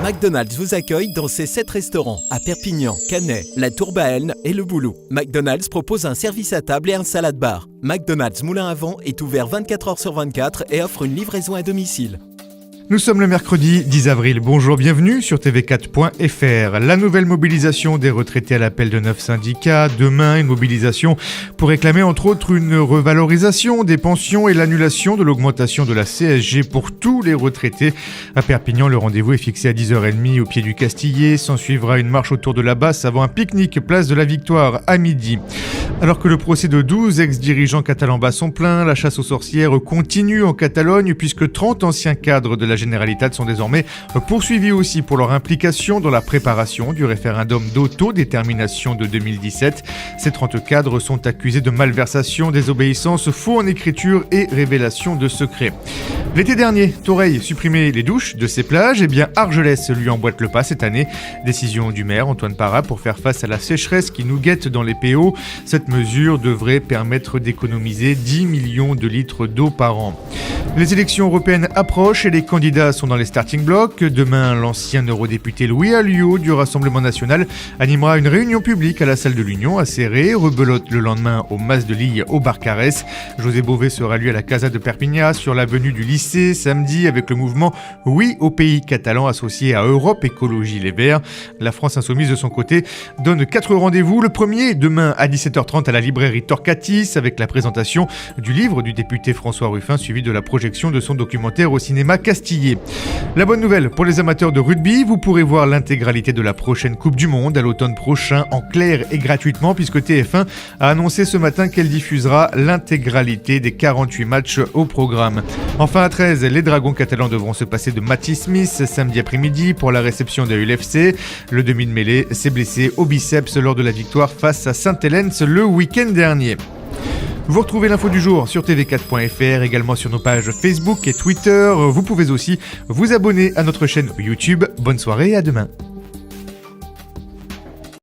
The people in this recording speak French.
McDonald's vous accueille dans ses 7 restaurants à Perpignan, Canet, La Tourbaenne et Le Boulou. McDonald's propose un service à table et un salad bar. McDonald's Moulin à Vent est ouvert 24h sur 24 et offre une livraison à domicile. Nous sommes le mercredi 10 avril. Bonjour, bienvenue sur tv4.fr. La nouvelle mobilisation des retraités à l'appel de 9 syndicats. Demain, une mobilisation pour réclamer entre autres une revalorisation des pensions et l'annulation de l'augmentation de la CSG pour tous les retraités. À Perpignan, le rendez-vous est fixé à 10h30 au pied du Castillet. S'en suivra une marche autour de la Basse avant un pique-nique place de la Victoire à midi. Alors que le procès de 12 ex-dirigeants catalans bat son plein, la chasse aux sorcières continue en Catalogne puisque 30 anciens cadres de la Generalitat sont désormais poursuivis aussi pour leur implication dans la préparation du référendum d'autodétermination de 2017. Ces 30 cadres sont accusés de malversation, désobéissance, faux en écriture et révélation de secrets. L'été dernier, Toreil supprimait les douches de ses plages, et bien Argelès lui emboîte le pas cette année. Décision du maire Antoine Parra pour faire face à la sécheresse qui nous guette dans les PO. Cette mesure devrait permettre d'économiser 10 millions de litres d'eau par an. Les élections européennes approchent et les candidats sont dans les starting blocks. Demain, l'ancien eurodéputé Louis Alliot du Rassemblement national animera une réunion publique à la salle de l'Union à Serré. Rebelote le lendemain au Mas de Lille au Barcarès. José Bové sera lui à la Casa de Perpignat sur l'avenue du lycée samedi avec le mouvement Oui au pays catalan associé à Europe Écologie Les Verts. La France Insoumise de son côté donne 4 rendez-vous. Le premier demain à 17h30 à la librairie Torcatis avec la présentation du livre du député François Ruffin suivi de la projection de son documentaire au cinéma Castillet. La bonne nouvelle pour les amateurs de rugby, vous pourrez voir l'intégralité de la prochaine Coupe du Monde à l'automne prochain en clair et gratuitement puisque TF1 a annoncé ce matin qu'elle diffusera l'intégralité des 48 matchs au programme. Enfin à 13, les Dragons catalans devront se passer de Matty Smith samedi après-midi pour la réception de l'UFC. Le demi de mêlée s'est blessé au biceps lors de la victoire face à Saint-Helens le week-end dernier. Vous retrouvez l'info du jour sur tv4.fr, également sur nos pages Facebook et Twitter. Vous pouvez aussi vous abonner à notre chaîne YouTube. Bonne soirée et à demain.